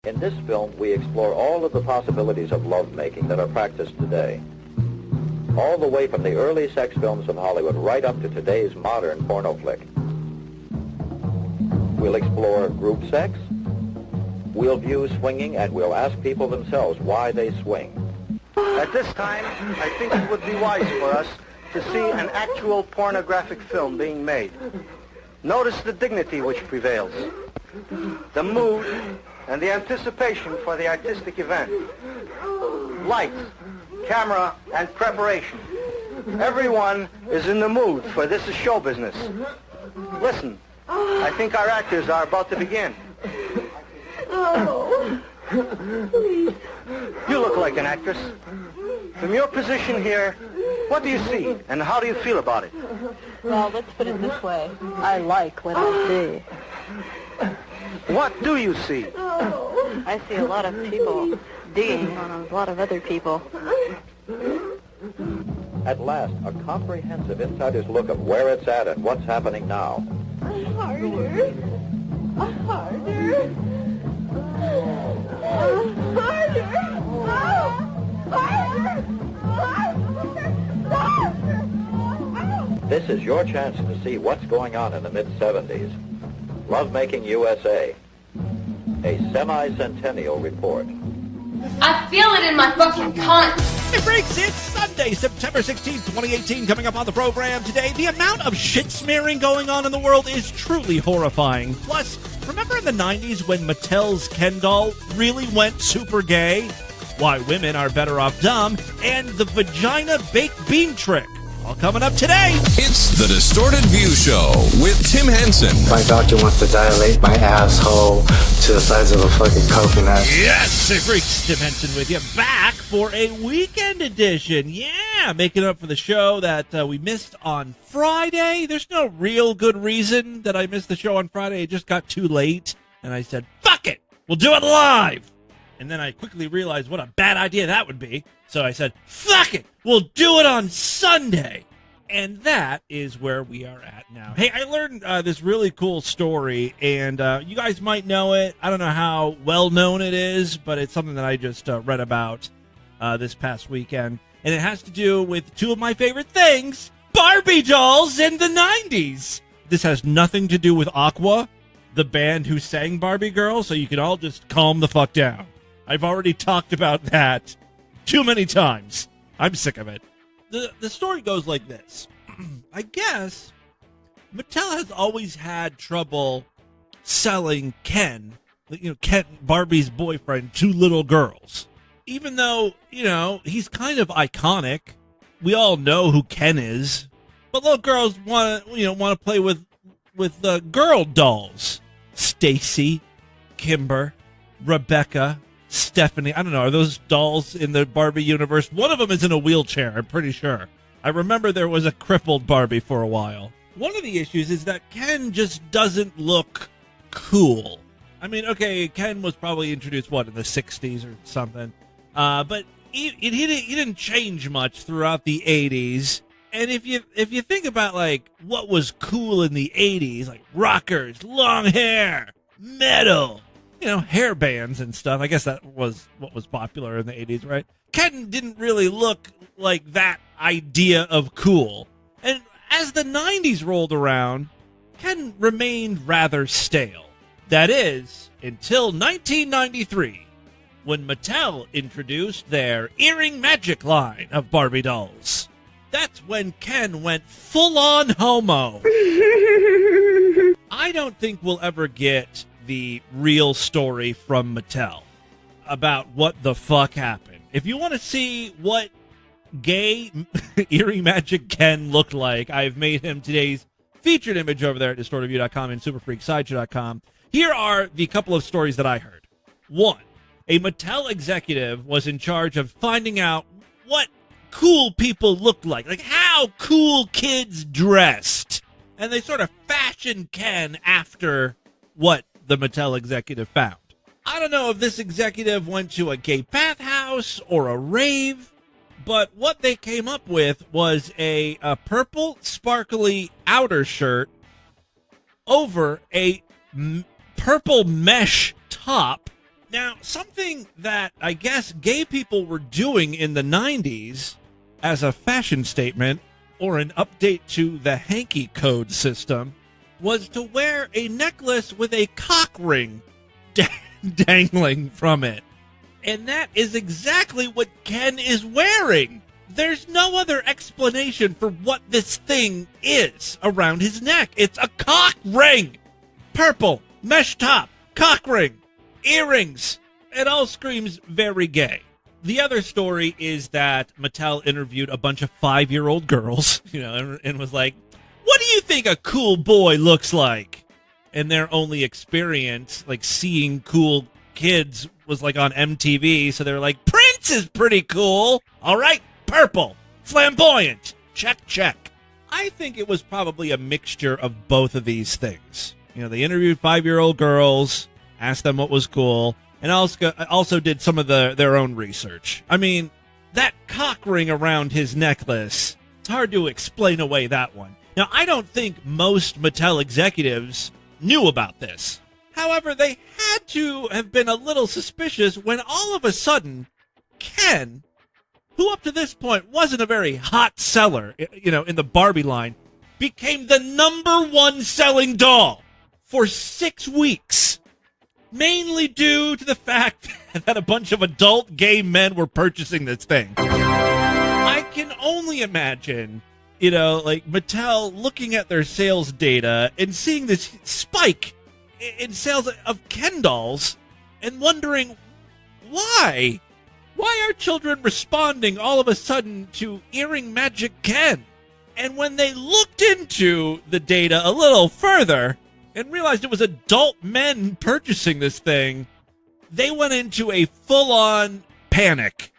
In this film, we explore all of the possibilities of lovemaking that are practiced today. All the way from the early sex films of Hollywood right up to today's modern porno flick. We'll explore group sex, we'll view swinging, and we'll ask people themselves why they swing. At this time, I think it would be wise for us to see an actual pornographic film being made. Notice the dignity which prevails, the mood, and the anticipation for the artistic event. Lights, camera, and preparation. Everyone is in the mood, for this is show business. Listen, I think our actors are about to begin. Oh, please. You look like an actress. From your position here, what do you see, and how do you feel about it? Well, let's put it this way. I like what I see. What do you see? I see a lot of people digging on a lot of other people. At last, a comprehensive insider's look of where it's at and what's happening now. Harder. Harder. This is your chance to see what's going on in the mid-70s. Lovemaking USA. A semi-centennial report. I feel it in my fucking cunt. Hey freaks, it's Sunday, September 16th, 2018. Coming up on the program today, the amount of shit smearing going on in the world is truly horrifying. Plus, remember in the 90s when Mattel's Ken doll really went super gay? Why women are better off dumb, and the vagina baked bean trick. All coming up today. It's the Distorted View Show with Tim Henson. My doctor wants to dilate my asshole to the size of a fucking coconut. Yes, hey freaks, Tim Henson with you, back for a weekend edition. Yeah, making up for the show that we missed on Friday. There's no real good reason that I missed the show on Friday. It just got too late, and I said, fuck it, we'll do it live. And then I quickly realized what a bad idea that would be. So I said, fuck it, we'll do it on Sunday. And that is where we are at now. Hey, I learned this really cool story, and you guys might know it. I don't know how well known it is, but it's something that I just read about this past weekend. And it has to do with two of my favorite things, Barbie dolls in the 90s. This has nothing to do with Aqua, the band who sang Barbie Girl, so you can all just calm the fuck down. I've already talked about that too many times. I'm sick of it. The story goes like this. I guess Mattel has always had trouble selling Ken, Barbie's boyfriend, to little girls. Even though, he's kind of iconic. We all know who Ken is. But little girls want to play with girl dolls. Stacy, Kimber, Rebecca, Stephanie, I don't know, are those dolls in the Barbie universe? One of them is in a wheelchair, I'm pretty sure. I remember there was a crippled Barbie for a while. One of the issues is that Ken just doesn't look cool. I mean, okay, Ken was probably introduced, in the 60s or something? But he didn't change much throughout the 80s. And if you think about, what was cool in the 80s, like rockers, long hair, metal, hair bands and stuff. I guess that was what was popular in the 80s, right? Ken didn't really look like that idea of cool. And as the 90s rolled around, Ken remained rather stale. That is, until 1993, when Mattel introduced their Earring Magic line of Barbie dolls. That's when Ken went full-on homo. I don't think we'll ever get the real story from Mattel about what the fuck happened. If you want to see what gay Earring Magic Ken looked like, I've made him today's featured image over there at distortedview.com and superfreaksideshow.com. Here are the couple of stories that I heard. One, a Mattel executive was in charge of finding out what cool people looked like how cool kids dressed. And they sort of fashioned Ken after what the Mattel executive found. I don't know if this executive went to a gay bathhouse or a rave, but what they came up with was a purple sparkly outer shirt over a purple mesh top Now, something that I guess gay people were doing in the 90s as a fashion statement or an update to the hanky code system was to wear a necklace with a cock ring dangling from it. And that is exactly what Ken is wearing. There's no other explanation for what this thing is around his neck. It's a cock ring. Purple, mesh top, cock ring, earrings. It all screams very gay. The other story is that Mattel interviewed a bunch of 5-year-old girls, and was like, what do you think a cool boy looks like? And their only experience, like seeing cool kids, was like on MTV. So they're like, Prince is pretty cool. All right, purple, flamboyant, check. I think it was probably a mixture of both of these things. They interviewed 5-year-old girls, asked them what was cool, and also did some of their own research. I mean, that cock ring around his necklace, it's hard to explain away that one. Now, I don't think most Mattel executives knew about this. However, they had to have been a little suspicious when all of a sudden, Ken, who up to this point wasn't a very hot seller, in the Barbie line, became the #1 selling doll for 6 weeks. Mainly due to the fact that a bunch of adult gay men were purchasing this thing. I can only imagine, like Mattel looking at their sales data and seeing this spike in sales of Ken dolls and wondering why? Why are children responding all of a sudden to earring magic Ken? And when they looked into the data a little further and realized it was adult men purchasing this thing, they went into a full-on panic.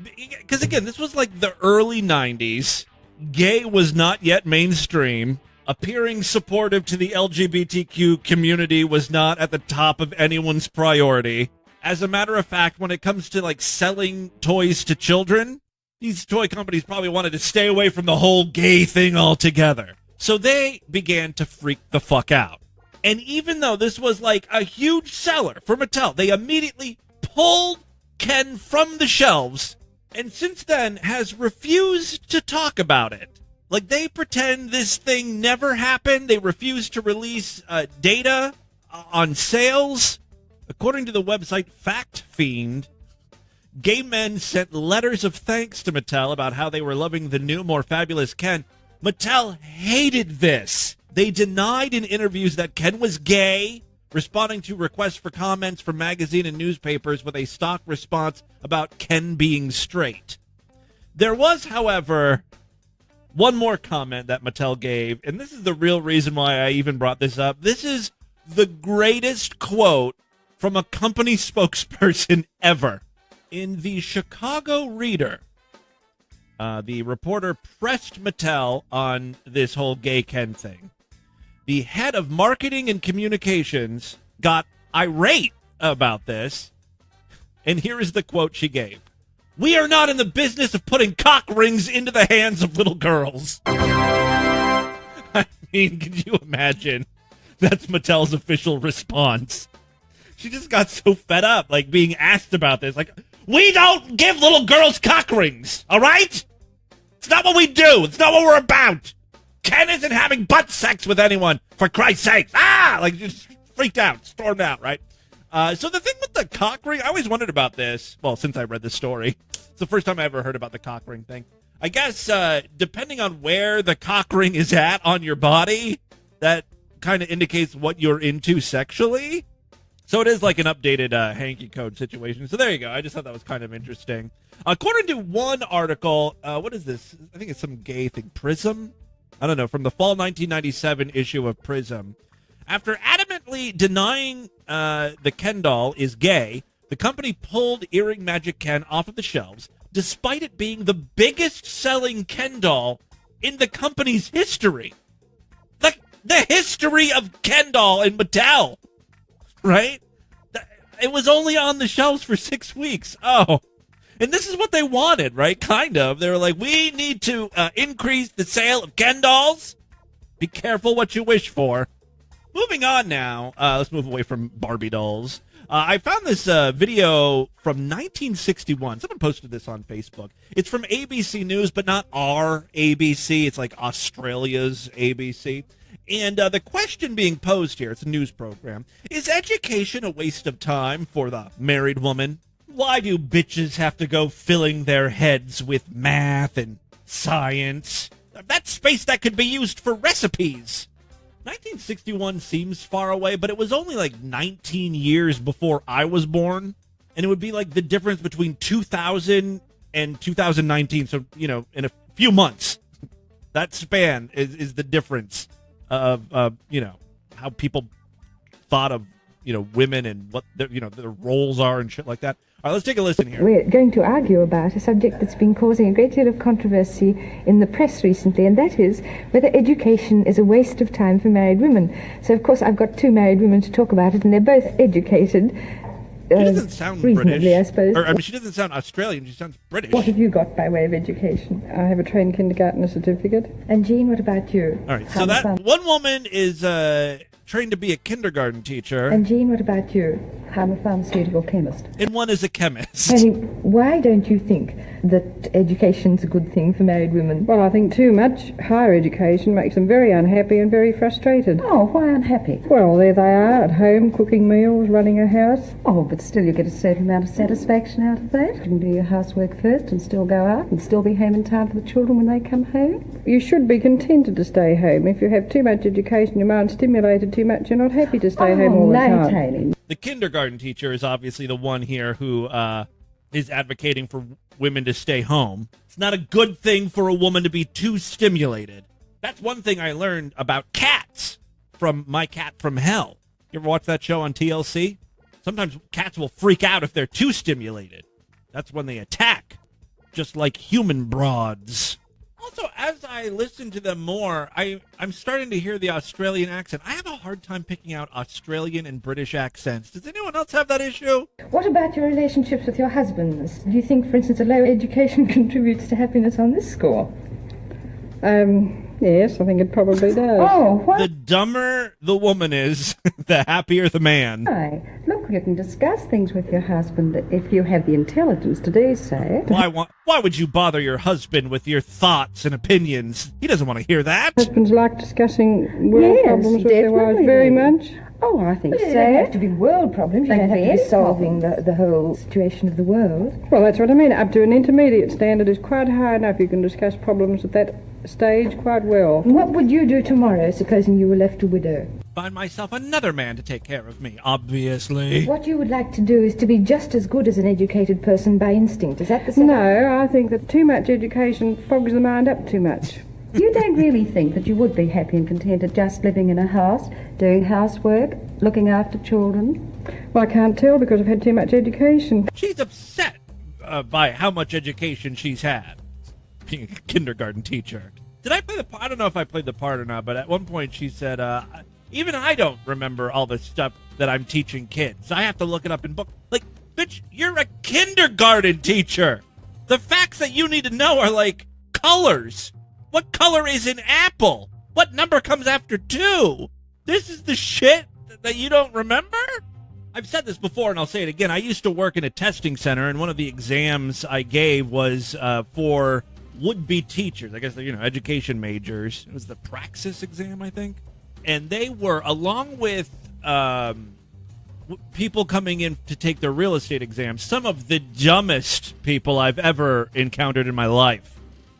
Because, again, this was like the early 90s. Gay was not yet mainstream. Appearing supportive to the LGBTQ community was not at the top of anyone's priority. As a matter of fact, when it comes to, like, selling toys to children, these toy companies probably wanted to stay away from the whole gay thing altogether. So they began to freak the fuck out. And even though this was like a huge seller for Mattel, they immediately pulled Ken from the shelves and since then has refused to talk about it. Like, they pretend this thing never happened. They refuse to release data on sales. According to the website Fact Fiend, gay men sent letters of thanks to Mattel about how they were loving the new, more fabulous Ken. Mattel hated this. They denied in interviews that Ken was gay, responding to requests for comments from magazine and newspapers with a stock response about Ken being straight. There was, however, one more comment that Mattel gave, and this is the real reason why I even brought this up. This is the greatest quote from a company spokesperson ever. In the Chicago Reader, the reporter pressed Mattel on this whole gay Ken thing. The head of marketing and communications got irate about this, and here is the quote she gave. "We are not in the business of putting cock rings into the hands of little girls." I mean, could you imagine? That's Mattel's official response. She just got so fed up, like, being asked about this. Like, we don't give little girls cock rings, all right? It's not what we do. It's not what we're about. Ken isn't having butt sex with anyone, for Christ's sake. Like, just freaked out, stormed out, right? So the thing with the cock ring, I always wondered about this. Well, since I read this story, it's the first time I ever heard about the cock ring thing. I guess depending on where the cock ring is at on your body, that kind of indicates what you're into sexually. So it is like an updated hanky code situation. So there you go. I just thought that was kind of interesting. According to one article, what is this? I think it's some gay thing. Prism? I don't know. From the fall 1997 issue of Prism. After adamantly denying the Ken doll is gay, the company pulled Earring Magic Ken off of the shelves, despite it being the biggest selling Ken doll in the company's history. The history of Ken doll in Mattel. Right? It was only on the shelves for 6 weeks. Oh. And this is what they wanted, right? Kind of. They were like, we need to increase the sale of Ken dolls. Be careful what you wish for. Moving on now. Let's move away from Barbie dolls. I found this video from 1961. Someone posted this on Facebook. It's from ABC News, but not our ABC. It's like Australia's ABC. And the question being posed here, it's a news program, is education a waste of time for the married woman? Why do bitches have to go filling their heads with math and science? That's space that could be used for recipes. 1961 seems far away, but it was only like 19 years before I was born. And it would be like the difference between 2000 and 2019. So, you know, in a few months, that span is the difference of, you know, how people thought of, you know, women and what their, you know, their roles are and shit like that. All right, let's take a listen here. We're going to argue about a subject that's been causing a great deal of controversy in the press recently, and that is whether education is a waste of time for married women. So, of course, I've got two married women to talk about it, and they're both educated. She doesn't sound British. I suppose. Or, I mean, she doesn't sound Australian. She sounds British. What have you got by way of education? I have a trained kindergartner certificate. And Jean, what about you? All right, so that one woman is trained to be a kindergarten teacher. And Jean, what about you? I'm a pharmaceutical chemist. And one is a chemist. Tony, why don't you think that education's a good thing for married women? Well, I think too much higher education makes them very unhappy and very frustrated. Oh, why unhappy? Well, there they are at home, cooking meals, running a house. Oh, but still you get a certain amount of satisfaction out of that. You can do your housework first and still go out and still be home in time for the children when they come home. You should be contented to stay home. If you have too much education, your mind's stimulated too much, you're not happy to stay home all the time. Tony. The kindergarten teacher is obviously the one here who is advocating for women to stay home. It's not a good thing for a woman to be too stimulated. That's one thing I learned about cats from My Cat from Hell. You ever watch that show on TLC? Sometimes cats will freak out if they're too stimulated. That's when they attack, just like human broads. Also, as I listen to them more, I'm starting to hear the Australian accent. I have a hard time picking out Australian and British accents. Does anyone else have that issue? What about your relationships with your husbands? Do you think, for instance, a low education contributes to happiness on this score? Yes, I think it probably does. Oh, what? The dumber the woman is, the happier the man. Aye. Look, you can discuss things with your husband if you have the intelligence to do so. Why would you bother your husband with your thoughts and opinions? He doesn't want to hear that. Husbands like discussing world problems with their wives very much. Oh, I think so. They don't have to be world problems. You don't have to be solving the whole situation of the world. Well, that's what I mean. Up to an intermediate standard is quite high enough. You can discuss problems at that stage quite well. What would you do tomorrow, supposing you were left a widow? Find myself another man to take care of me, obviously. What you would like to do is to be just as good as an educated person by instinct. Is that the same? No, I think that too much education fogs the mind up too much. You don't really think that you would be happy and contented just living in a house, doing housework, looking after children? Well, I can't tell because I've had too much education. She's upset by how much education she's had, being a kindergarten teacher. Did I play the part? I don't know if I played the part or not, but at one point she said, even I don't remember all the stuff that I'm teaching kids. I have to look it up in books. Like, bitch, you're a kindergarten teacher. The facts that you need to know are like colors. What color is an apple? What number comes after 2? This is the shit that you don't remember? I've said this before, and I'll say it again. I used to work in a testing center, and one of the exams I gave was for would-be teachers. I guess they're, education majors. It was the Praxis exam, I think. And they were, along with people coming in to take their real estate exams, some of the dumbest people I've ever encountered in my life.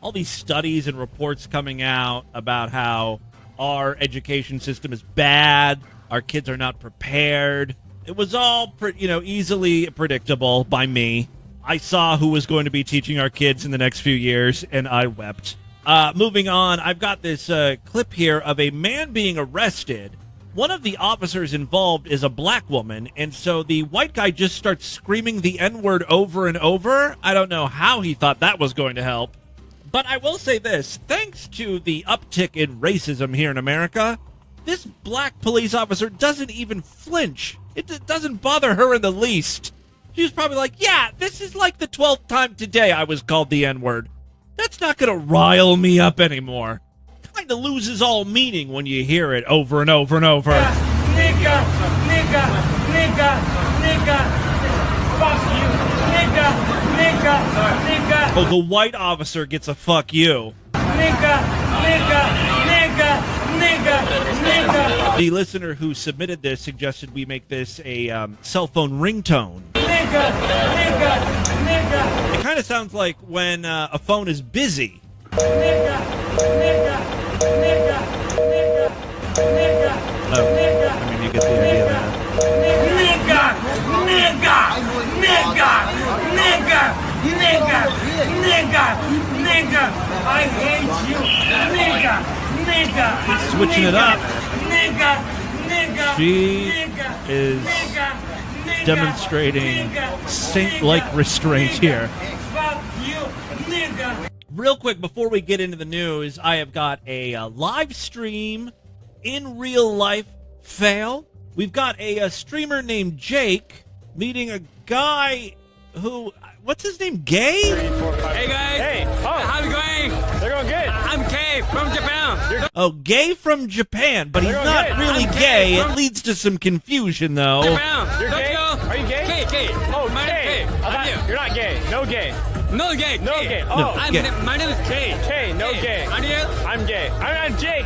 All these studies and reports coming out about how our education system is bad, our kids are not prepared. It was all, easily predictable by me. I saw who was going to be teaching our kids in the next few years, and I wept. Moving on, I've got this clip here of a man being arrested. One of the officers involved is a black woman, and so the white guy just starts screaming the N-word over and over. I don't know how he thought that was going to help. But I will say this, thanks to the uptick in racism here in America, this black police officer doesn't even flinch. It doesn't bother her in the least. She was probably like, yeah, this is like the 12th time today I was called the N-word. That's not going to rile me up anymore. Kind of loses all meaning when you hear it over and over and over. Nigga, nigga, nigga, Oh, the white officer gets a fuck you. The listener who submitted this suggested we make this a cell phone ringtone. It kind of sounds like when a phone is busy. Oh, I mean, you get the idea there. Nigga, I hate you. Nigga. Switching it up. Nigga. She is demonstrating saint-like restraint here. Fuck you, nigga. Real quick, before we get into the news, I have got a live stream in real life fail. We've got a streamer named Jake meeting a guy who... What's his name? Gay? 3, 4, 5. Hey guys! Hey! Oh. How's it going? They're going good. I'm Gay from Japan. Oh, Gay from Japan, but he's not good. Really gay. It leads to some confusion, though. Japan. You're gay? Are you gay? Gay. Oh, gay. You're not gay. No gay. No gay. No gay. Oh, no, my name is Kay. Kay, no gay. Are you? I'm gay. I'm Jake.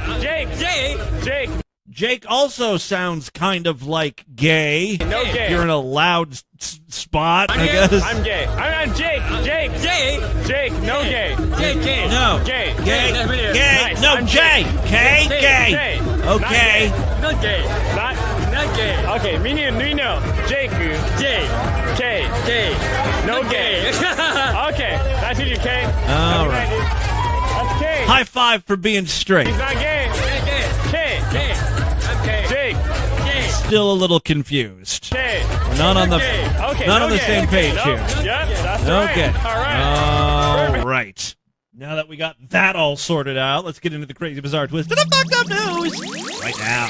Jake. Jake also sounds kind of like gay. No gay. You're in a loud spot, I guess. I'm gay. I'm Jake. Jake. No gay. Gay. No. Gay. Nice. No, Jay. Gay. Okay. Not gay. Not gay. Okay, me know. Jake. K. No gay. Okay, that's you, K. All right. That's K. High five for being straight. He's not gay. K. Jake. Still a little confused. K. Not on the same page here. Yep, that's okay. Right. All right. Now that we got that all sorted out, let's get into the crazy, bizarre twist of the fucked up news right now.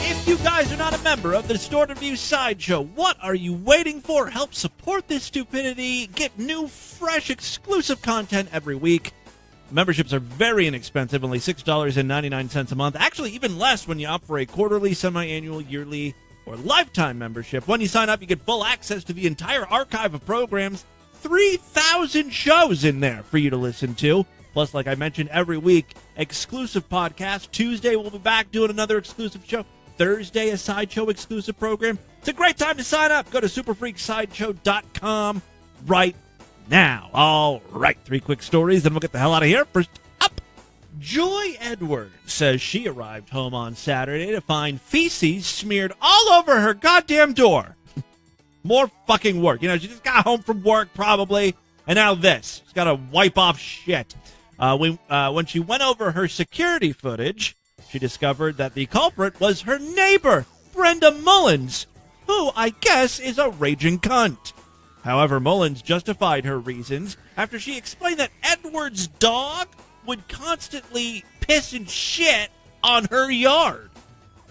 If you guys are not a member of the Distorted View Sideshow, what are you waiting for? Help support this stupidity. Get new, fresh, exclusive content every week. Memberships are very inexpensive, only $6.99 a month. Actually, even less when you opt for a quarterly, semi-annual, yearly, or lifetime membership. When you sign up, you get full access to the entire archive of programs, 3,000 shows in there for you to listen to. Plus, like I mentioned, every week, exclusive podcasts. Tuesday, we'll be back doing another exclusive show. Thursday, a Sideshow exclusive program. It's a great time to sign up. Go to superfreaksideshow.com right now. All right, 3 quick stories, then we'll get the hell out of here. First up, Joy Edwards says she arrived home on Saturday to find feces smeared all over her goddamn door. More fucking work. You know, she just got home from work probably, and now this. She's got to wipe off shit. When she went over her security footage, she discovered that the culprit was her neighbor, Brenda Mullins, who I guess is a raging cunt. However, Mullins justified her reasons after she explained that Edward's dog would constantly piss and shit on her yard.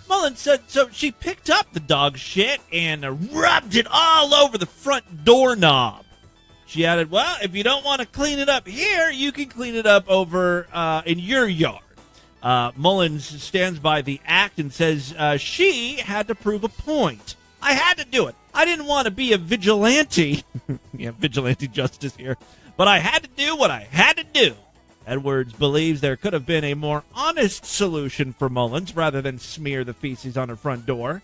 Mullins said so she picked up the dog's shit and rubbed it all over the front doorknob. She added, well, if you don't want to clean it up here, you can clean it up over in your yard. Mullins stands by the act and says she had to prove a point. I had to do it. I didn't want to be a vigilante. Yeah, vigilante justice here. But I had to do what I had to do. Edwards believes there could have been a more honest solution for Mullins rather than smear the feces on her front door.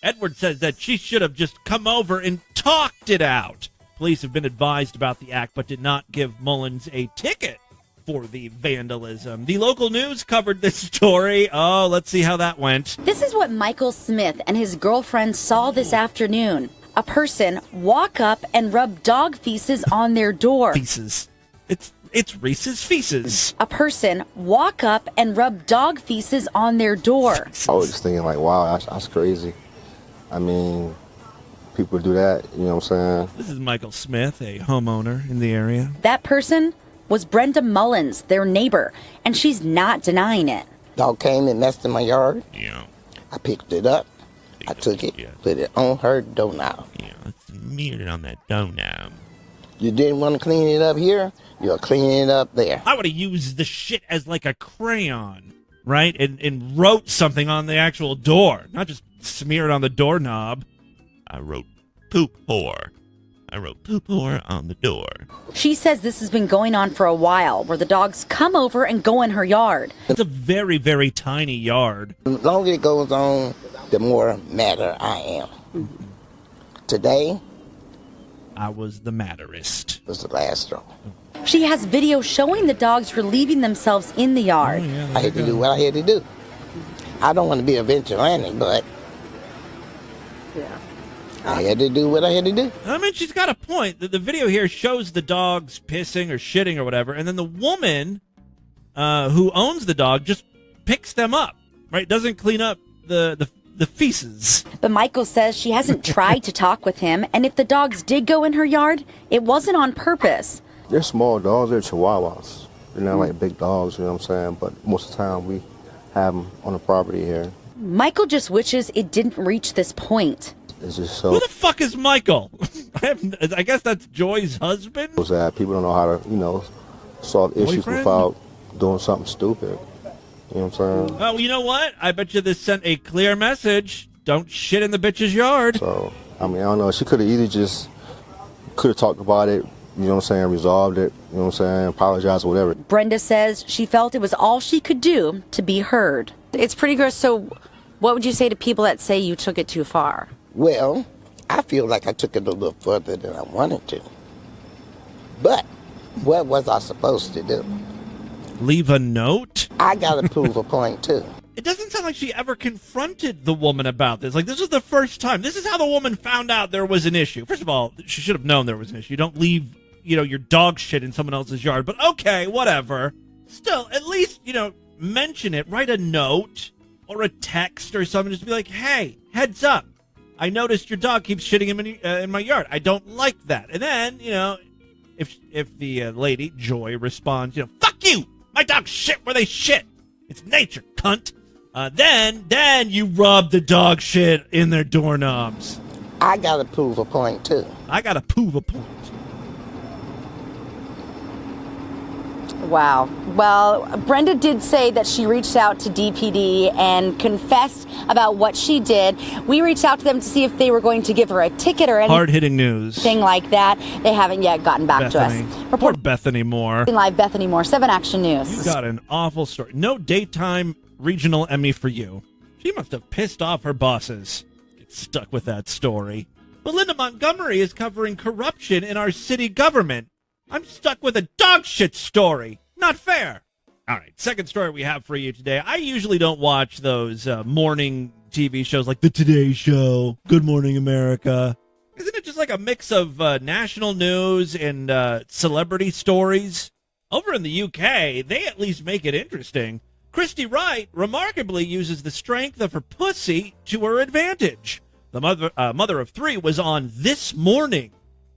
Edwards says that she should have just come over and talked it out. Police have been advised about the act but did not give Mullins a ticket for the vandalism. The local news covered this story. Oh, let's see how that went. This is what Michael Smith and his girlfriend saw this afternoon. A person walk up and rub dog feces on their door. Feces. It's Reese's feces. A person walk up and rub dog feces on their door. I was just thinking like, wow, that's crazy. I mean, people do that, you know what I'm saying? This is Michael Smith, a homeowner in the area. That person was Brenda Mullins, their neighbor, and she's not denying it. Dog came and messed in my yard. Yeah. I picked it up. I took it, put it on her doorknob. Yeah, let's smear it on that doorknob. You didn't want to clean it up here, you'll clean it up there. I would have used the shit as like a crayon, right? And wrote something on the actual door, not just smear it on the doorknob. I wrote poop whore. I wrote poop whore on the door. She says this has been going on for a while, where the dogs come over and go in her yard. It's a very, very tiny yard. The longer it goes on, the more madder I am. Today, I was the madderest. Was the last straw. She has video showing the dogs relieving themselves in the yard. I had to do what I had to do. I don't want to be a vigilante, but I had to do what I had to do. I mean, she's got a point. The video here shows the dogs pissing or shitting or whatever, and then the woman who owns the dog just picks them up, right? Doesn't clean up the feces. But Michael says she hasn't tried to talk with him, and if the dogs did go in her yard, it wasn't on purpose. They're small dogs. They're chihuahuas. They're not like big dogs, you know what I'm saying? But most of the time we have them on the property here. Michael just wishes it didn't reach this point. It's just so... Who the fuck is Michael? I guess that's Joy's husband? That people don't know how to, solve issues without doing something stupid. You know what I'm saying? Oh, you know what? I bet you this sent a clear message. Don't shit in the bitch's yard. So, I mean, I don't know. She could have either could have talked about it, you know what I'm saying, resolved it, you know what I'm saying, apologized or whatever. Brenda says she felt it was all she could do to be heard. It's pretty gross. So what would you say to people that say you took it too far? Well, I feel like I took it a little further than I wanted to. But what was I supposed to do? Leave a note? I got to prove a point, too. It doesn't sound like she ever confronted the woman about this. Like, this was the first time. This is how the woman found out there was an issue. First of all, she should have known there was an issue. You don't leave, your dog shit in someone else's yard. But okay, whatever. Still, at least, mention it. Write a note or a text or something. Just be like, hey, heads up. I noticed your dog keeps shitting in my yard. I don't like that. And then, if the lady, Joy, responds, fuck you! My dog shit where they shit! It's nature, cunt! Then you rub the dog shit in their doorknobs. I gotta prove a point, too. I gotta prove a point. Wow. Well, Brenda did say that she reached out to DPD and confessed about what she did. We reached out to them to see if they were going to give her a ticket or anything. Hard-hitting news. Like that. They haven't yet gotten back to us. Poor Bethany Moore. Live Bethany Moore, 7 Action News. You got an awful story. No daytime regional Emmy for you. She must have pissed off her bosses. Get stuck with that story. Belinda Montgomery is covering corruption in our city government. I'm stuck with a dog shit story. Not fair. All right, second story we have for you today. I usually don't watch those morning TV shows like The Today Show, Good Morning America. Isn't it just like a mix of national news and celebrity stories? Over in the UK, they at least make it interesting. Christy Wright remarkably uses the strength of her pussy to her advantage. The mother of 3 was on This Morning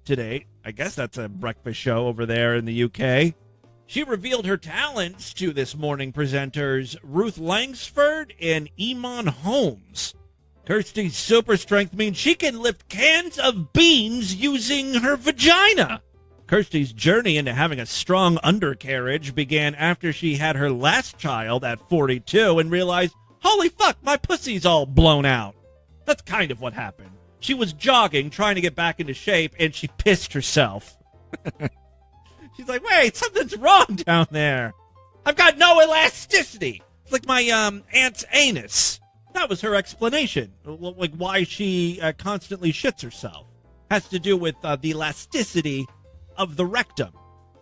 today. I guess that's a breakfast show over there in the UK. She revealed her talents to This Morning presenters Ruth Langsford and Eamon Holmes. Kirsty's super strength means she can lift cans of beans using her vagina. Kirsty's journey into having a strong undercarriage began after she had her last child at 42 and realized, holy fuck, my pussy's all blown out. That's kind of what happened. She was jogging, trying to get back into shape, and she pissed herself. She's like, wait, something's wrong down there. I've got no elasticity. It's like my aunt's anus. That was her explanation, like why she constantly shits herself. Has to do with the elasticity of the rectum.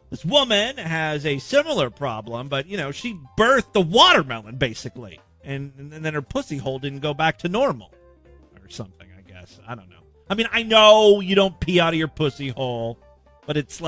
This woman has a similar problem, but, she birthed a watermelon, basically. And then her pussy hole didn't go back to normal. Or something, I guess. I don't know. I mean, I know you don't pee out of your pussy hole, but it's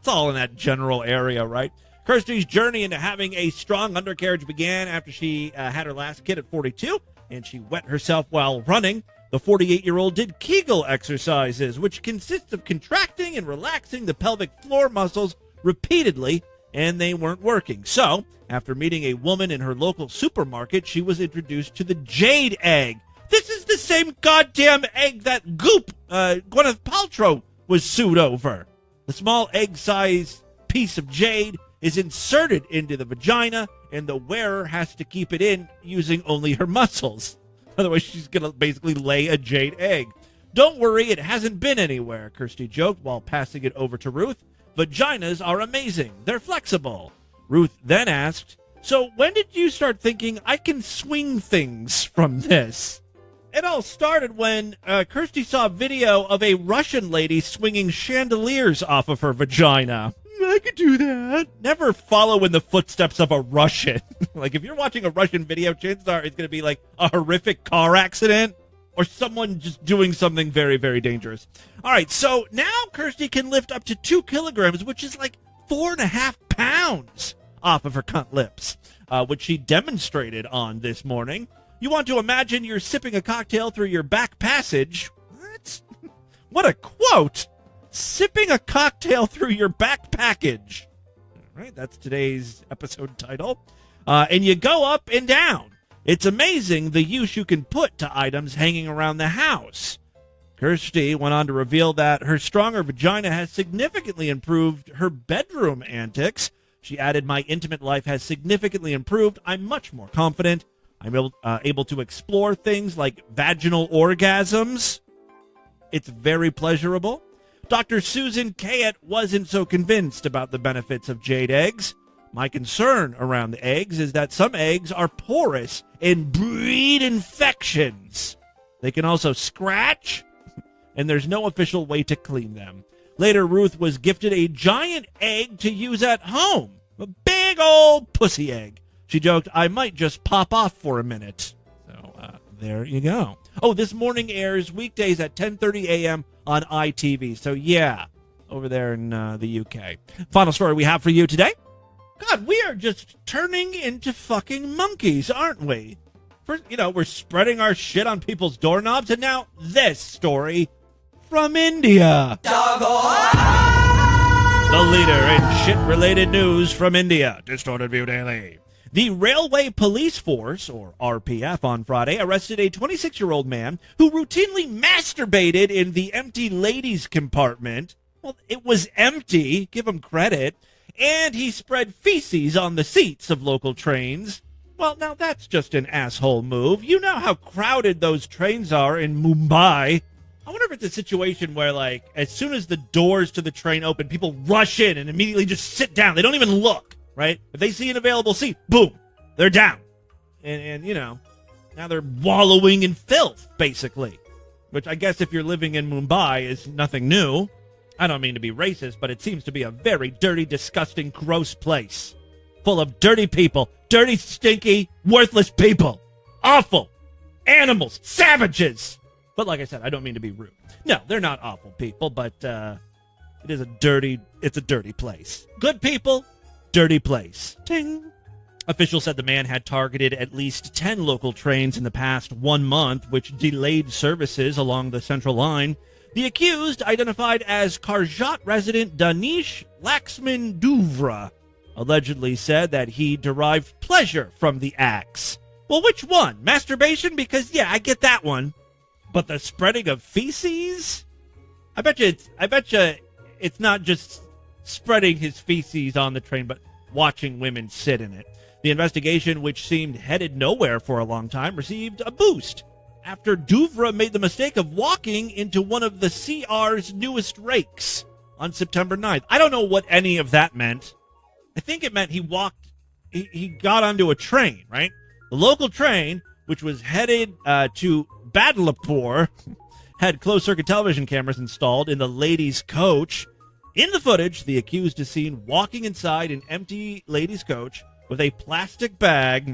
all in that general area, right? Kirsty's journey into having a strong undercarriage began after she had her last kid at 42, and she wet herself while running. The 48-year-old did Kegel exercises, which consists of contracting and relaxing the pelvic floor muscles repeatedly, and they weren't working. So, after meeting a woman in her local supermarket, she was introduced to the jade egg. This is the same goddamn egg that Goop, Gwyneth Paltrow, was sued over. The small egg-sized piece of jade is inserted into the vagina, and the wearer has to keep it in using only her muscles. Otherwise, she's going to basically lay a jade egg. Don't worry, it hasn't been anywhere, Kirsty joked while passing it over to Ruth. Vaginas are amazing. They're flexible. Ruth then asked, so when did you start thinking I can swing things from this? It all started when Kirsty saw a video of a Russian lady swinging chandeliers off of her vagina. I could do that. Never follow in the footsteps of a Russian. Like, if you're watching a Russian video, chances are it's going to be like a horrific car accident or someone just doing something very, very dangerous. All right, so now Kirsty can lift up to 2 kilograms, which is like 4.5 pounds off of her cunt lips, which she demonstrated on this morning. You want to imagine you're sipping a cocktail through your back passage. What? What a quote. Sipping a cocktail through your back package. All right, that's today's episode title. And you go up and down. It's amazing the use you can put to items hanging around the house. Kirsty went on to reveal that her stronger vagina has significantly improved her bedroom antics. She added, my intimate life has significantly improved. I'm much more confident. I'm able to explore things like vaginal orgasms. It's very pleasurable. Dr. Susan Kayett wasn't so convinced about the benefits of jade eggs. My concern around the eggs is that some eggs are porous and breed infections. They can also scratch, and there's no official way to clean them. Later, Ruth was gifted a giant egg to use at home. A big old pussy egg. She joked, I might just pop off for a minute. So, there you go. Oh, this morning airs weekdays at 10:30 a.m. on ITV. So, yeah, over there in the UK. Final story we have for you today. God, we are just turning into fucking monkeys, aren't we? First, we're spreading our shit on people's doorknobs, and now this story from India. The leader in shit-related news from India. Distorted View Daily. The Railway Police Force, or RPF, on Friday arrested a 26-year-old man who routinely masturbated in the empty ladies' compartment. Well, it was empty, give him credit. And he spread feces on the seats of local trains. Well, now that's just an asshole move. You know how crowded those trains are in Mumbai. I wonder if it's a situation where, like, as soon as the doors to the train open, people rush in and immediately just sit down. They don't even look. Right? If they see an available seat, boom, they're down. And now they're wallowing in filth, basically. Which I guess if you're living in Mumbai is nothing new. I don't mean to be racist, but it seems to be a very dirty, disgusting, gross place. Full of dirty people. Dirty, stinky, worthless people. Awful. Animals. Savages. But like I said, I don't mean to be rude. No, they're not awful people, but it's a dirty place. Good people. Dirty place. Ting. Officials said the man had targeted at least 10 local trains in the past 1 month, which delayed services along the Central Line. The accused, identified as Karjat resident Danish Laxman Duvra, allegedly said that he derived pleasure from the acts. Well, which one? Masturbation? Because, yeah, I get that one. But the spreading of feces? I bet you it's not just spreading his feces on the train, but watching women sit in it. The investigation, which seemed headed nowhere for a long time, received a boost after Duvra made the mistake of walking into one of the CR's newest rakes on September 9th. I don't know what any of that meant. I think it meant he got onto a train, right? The local train, which was headed to Badlapur, had closed-circuit television cameras installed in the ladies' coach. In the footage, the accused is seen walking inside an empty ladies' coach with a plastic bag,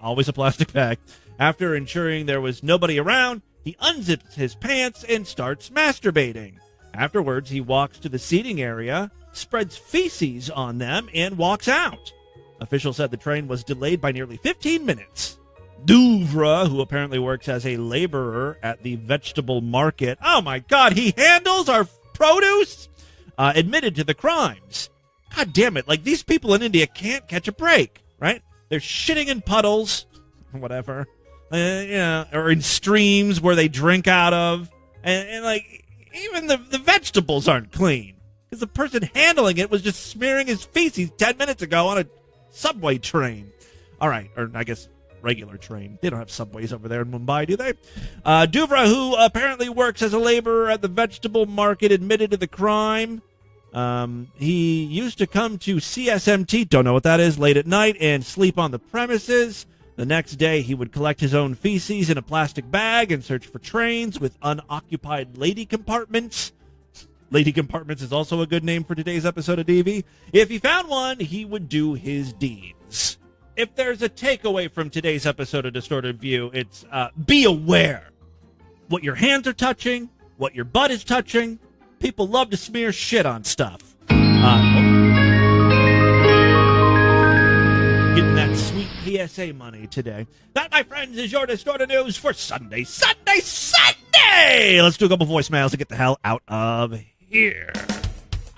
always a plastic bag. After ensuring there was nobody around, he unzips his pants and starts masturbating. Afterwards, he walks to the seating area, spreads feces on them, and walks out. Officials said the train was delayed by nearly 15 minutes. Duvra, who apparently works as a laborer at the vegetable market, oh my God, he handles our produce? Admitted to the crimes. God damn it, like these people in India can't catch a break, right? They're shitting in puddles, whatever, or in streams where they drink out of, and like even the vegetables aren't clean. because the person handling it was just smearing his feces 10 minutes ago on a subway train. All right, or I guess regular train. They don't have subways over there in Mumbai, do they? Duvra, who apparently works as a laborer at the vegetable market, admitted to the crime. He used to come to CSMT, don't know what that is, late at night and sleep on the premises. The next day, he would collect his own feces in a plastic bag and search for trains with unoccupied lady compartments. Lady compartments is also a good name for today's episode of DV. If he found one, he would do his deeds. If there's a takeaway from today's episode of Distorted View, it's be aware. What your hands are touching, what your butt is touching. People love to smear shit on stuff. Getting that sweet PSA money today. That, my friends, is your Distorted News for Sunday. Let's do a couple voicemails to get the hell out of here.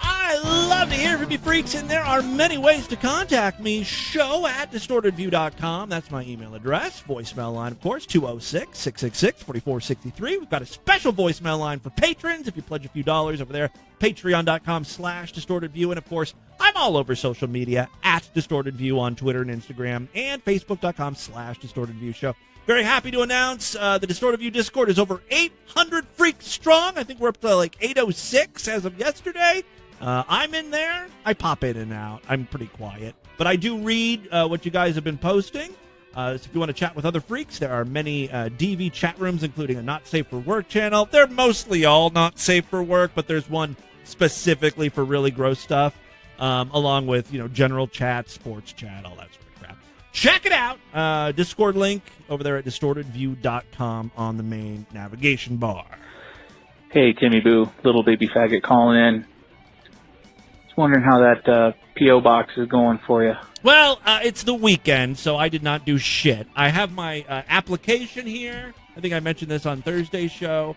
I love to hear from you freaks, and there are many ways to contact me. show@distortedview.com. That's my email address. Voicemail line, of course, 206-666-4463. We've got a special voicemail line for patrons. If you pledge a few dollars over there, patreon.com/distortedview. And, of course, I'm all over social media at distortedview on Twitter and Instagram, and facebook.com/distortedviewshow. Very happy to announce the Distorted View Discord is over 800 freaks strong. I think we're up to like 806 as of yesterday. I'm in there. I pop in and out. I'm pretty quiet. But I do read what you guys have been posting. So if you want to chat with other freaks, there are many DV chat rooms, including a Not Safe for Work channel. They're mostly all not safe for work, but there's one specifically for really gross stuff, along with, general chat, sports chat, all that sort of crap. Check it out. Discord link over there at distortedview.com on the main navigation bar. Hey, Timmy Boo, little baby faggot calling in. Just wondering how that P.O. box is going for you. Well, it's the weekend, so I did not do shit. I have my application here. I think I mentioned this on Thursday's show.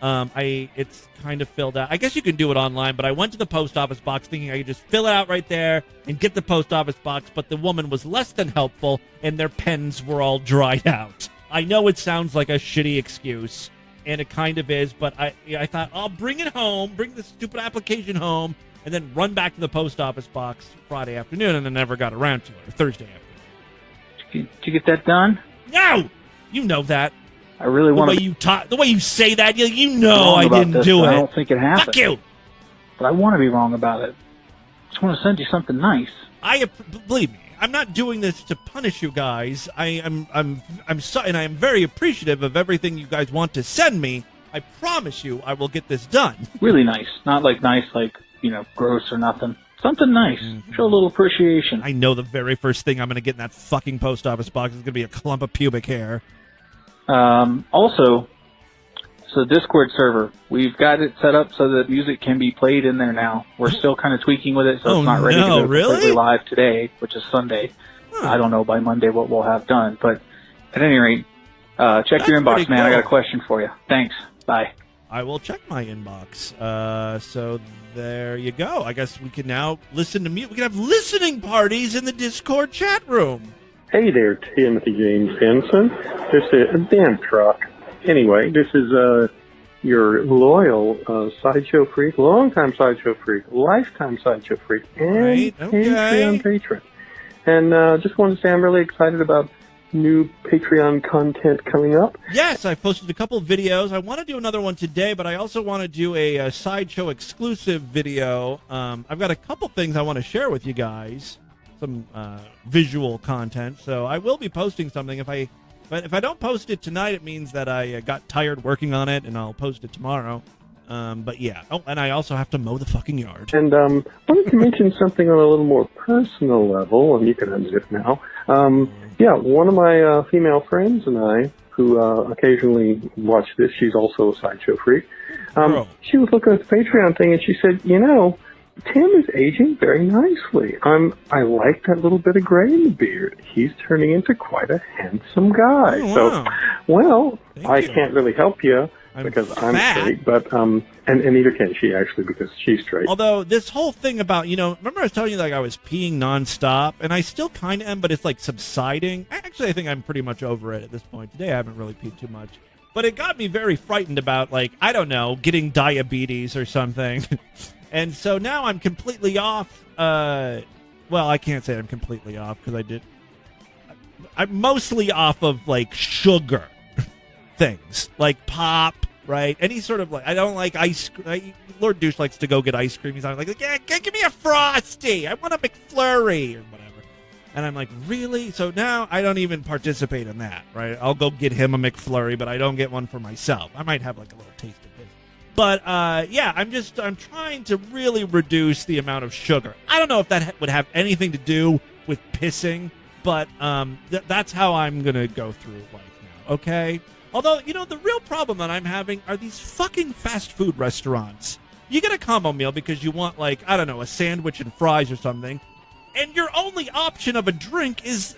It's kind of filled out. I guess you can do it online, but I went to the post office box thinking I could just fill it out right there and get the post office box, but the woman was less than helpful, and their pens were all dried out. I know it sounds like a shitty excuse, and it kind of is, but I thought, I'll bring it home, bring the stupid application home, and then run back to the post office box Friday afternoon, and then never got around to it, or Thursday afternoon. Did you get that done? No! You know that. I really want the way you say that, you know I didn't do it. I don't think it happened. Fuck you! But I want to be wrong about it. I just want to send you something nice. Believe me, I'm not doing this to punish you guys. I'm sorry, and I am very appreciative of everything you guys want to send me. I promise you, I will get this done. Really nice, not like nice, like gross or nothing. Something nice. Show a little appreciation. I know the very first thing I'm going to get in that fucking post office box is going to be a clump of pubic hair. Also, so Discord server, we've got it set up so that music can be played in there now. We're still kind of tweaking with it, so it's not ready to go completely live today, which is Sunday. I don't know by Monday what we'll have done, but at any rate, check your inbox, man. Cool. I got a question for you. Thanks. Bye. I will check my inbox. So there you go. I guess we can now listen to music. We can have listening parties in the Discord chat room. Hey there, Timothy James Henson. This is a damn truck. Anyway, this is your loyal Sideshow freak, longtime Sideshow freak, lifetime Sideshow freak, and Patreon patron. And just wanted to say I'm really excited about new Patreon content coming up. Yes, I posted a couple of videos. I want to do another one today, but I also want to do a Sideshow exclusive video. I've got a couple things I want to share with you guys. Some visual content, so I will be posting something. If I don't post it tonight, it means that I got tired working on it, and I'll post it tomorrow. But yeah. Oh, and I also have to mow the fucking yard. And wanted to mention something on a little more personal level, and you can unzip now. Yeah, one of my female friends and I, who occasionally watch this, she's also a Sideshow freak. She was looking at the Patreon thing, and she said, Tim is aging very nicely. I like that little bit of gray in the beard. He's turning into quite a handsome guy. Oh, wow. So, well, I can't really help you because I'm straight, but and neither can she actually because she's straight. Although this whole thing about remember I was telling you I was peeing nonstop, and I still kind of am, but it's like subsiding. Actually, I think I'm pretty much over it at this point. Today I haven't really peed too much. But it got me very frightened about, like, I don't know, getting diabetes or something. And so now I'm completely off. Well, I can't say I'm completely off because I'm mostly off of, like, sugar things. Like pop, right? Any sort of, like, I don't like ice cream. Lord Douche likes to go get ice cream. He's like, yeah, give me a Frosty. I want a McFlurry or whatever. And I'm like, really? So now I don't even participate in that, right? I'll go get him a McFlurry, but I don't get one for myself. I might have like a little taste of his. But yeah, I'm trying to really reduce the amount of sugar. I don't know if that would have anything to do with pissing, but that's how I'm going to go through life now, okay? Although, you know, the real problem that I'm having are these fucking fast food restaurants. You get a combo meal because you want, like, I don't know, a sandwich and fries or something. And your only option of a drink is,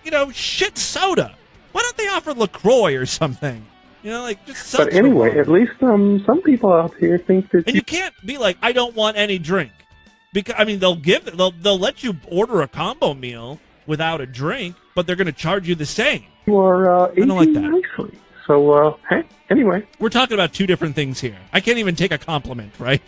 you know, shit soda. Why don't they offer LaCroix or something? You know, like, just But anyway, at least some people out here think that And you can't be like, I don't want any drink. Because, I mean, they'll let you order a combo meal without a drink, but they're going to charge you the same. you are I don't like that. nicely. So, hey, anyway. We're talking about two different things here. I can't even take a compliment, right?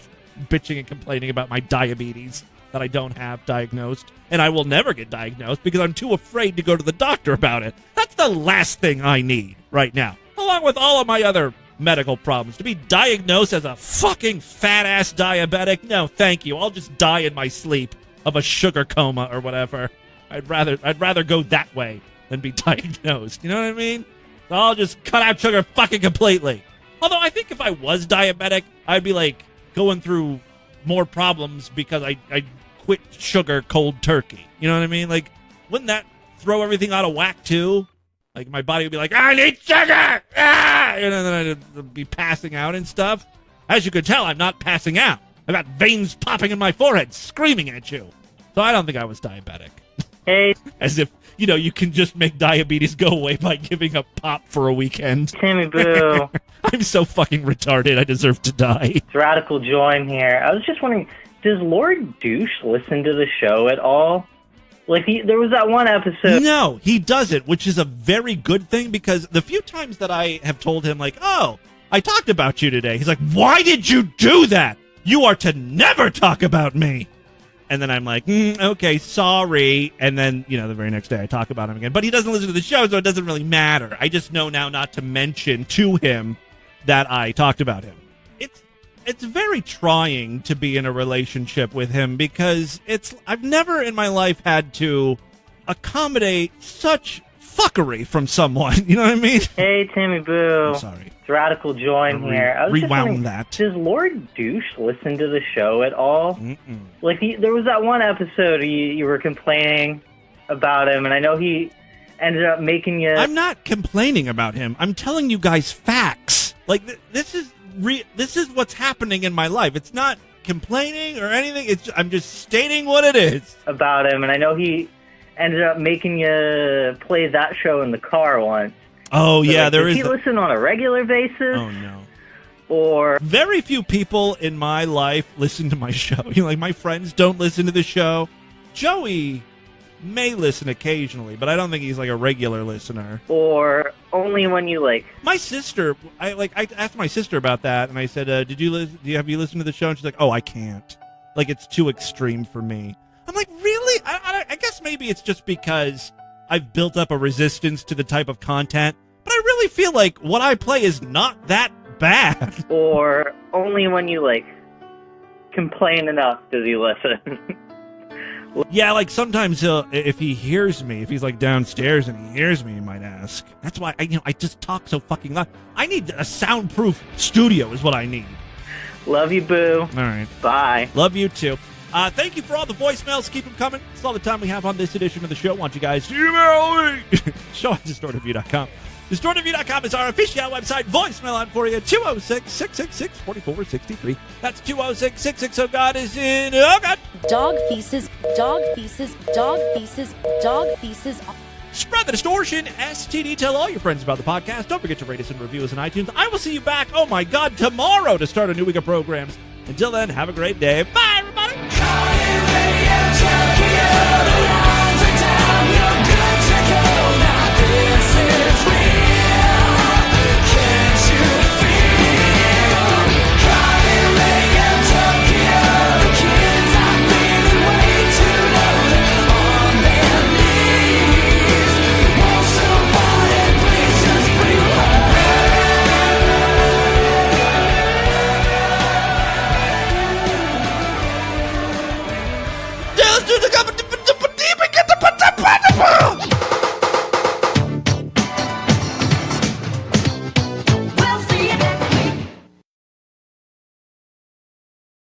Bitching and complaining about my diabetes that I don't have diagnosed, and I will never get diagnosed because I'm too afraid to go to the doctor about it. That's the last thing I need right now, along with all of my other medical problems. To be diagnosed as a fucking fat-ass diabetic? No, thank you. I'll just die in my sleep of a sugar coma or whatever. I'd rather go that way than be diagnosed. You know what I mean? So I'll just cut out sugar fucking completely. Although I think if I was diabetic, I'd be like going through more problems because I quit sugar cold turkey. You know what I mean? Like, wouldn't that throw everything out of whack too? Like, my body would be like, I need sugar! Ah! And then I'd be passing out and stuff. As you can tell, I'm not passing out. I've got veins popping in my forehead, screaming at you. So I don't think I was diabetic. Hey. As if, you know, you can just make diabetes go away by giving a pop for a weekend. Timmy Boo. I'm so fucking retarded, I deserve to die. It's Radical Join here. I was just wondering, does Lord Douche listen to the show at all? Like, there was that one episode. No, he doesn't, which is a very good thing because the few times that I have told him, like, oh, I talked about you today, he's like, why did you do that? You are to never talk about me. And then I'm like, okay, sorry. And then, you know, the very next day I talk about him again. But he doesn't listen to the show, so it doesn't really matter. I just know now not to mention to him that I talked about him. It's very trying to be in a relationship with him because I've never in my life had to accommodate such fuckery from someone. You know what I mean? Hey, Timmy Boo. I'm sorry. It's Radical Join here. I was just wondering, that. Does Lord Douche listen to the show at all? Like, there was that one episode you were complaining about him, and I know he ended up making you... I'm not complaining about him. I'm telling you guys facts. Like, this is what's happening in my life. It's not complaining or anything. I'm just stating what it is. About him, and I know he ended up making you play that show in the car once. Oh, so, yeah, there is... Does he listen on a regular basis? Oh, no. Or... Very few people in my life listen to my show. You know, like, my friends don't listen to the show. Joey may listen occasionally, but I don't think he's, like, a regular listener. Or only when you, like... My sister, I asked my sister about that, and I said, have you listened to the show? And she's like, oh, I can't. Like, it's too extreme for me. I'm like, really? I guess maybe it's just because I've built up a resistance to the type of content, but I really feel like what I play is not that bad. Or only when you, like, complain enough does he listen. Yeah, like, sometimes if he hears me, if he's, like, downstairs and he hears me, he might ask. That's why, I just talk so fucking loud. I need a soundproof studio is what I need. Love you, Boo. All right. Bye. Love you, too. Thank you for all the voicemails. Keep them coming. That's all the time we have on this edition of the show. I want you guys to email me. Show at distortedview.com. Distortedview.com is our official website. Voicemail on for you. 206-666-4463. That's 206-660-GOD is in. Oh, God. Dog feces, dog feces, dog feces, dog feces. Spread the distortion. STD. Tell all your friends about the podcast. Don't forget to rate us and review us on iTunes. I will see you back, oh my God, tomorrow to start a new week of programs. Until then, have a great day. Bye, everybody. This is real. got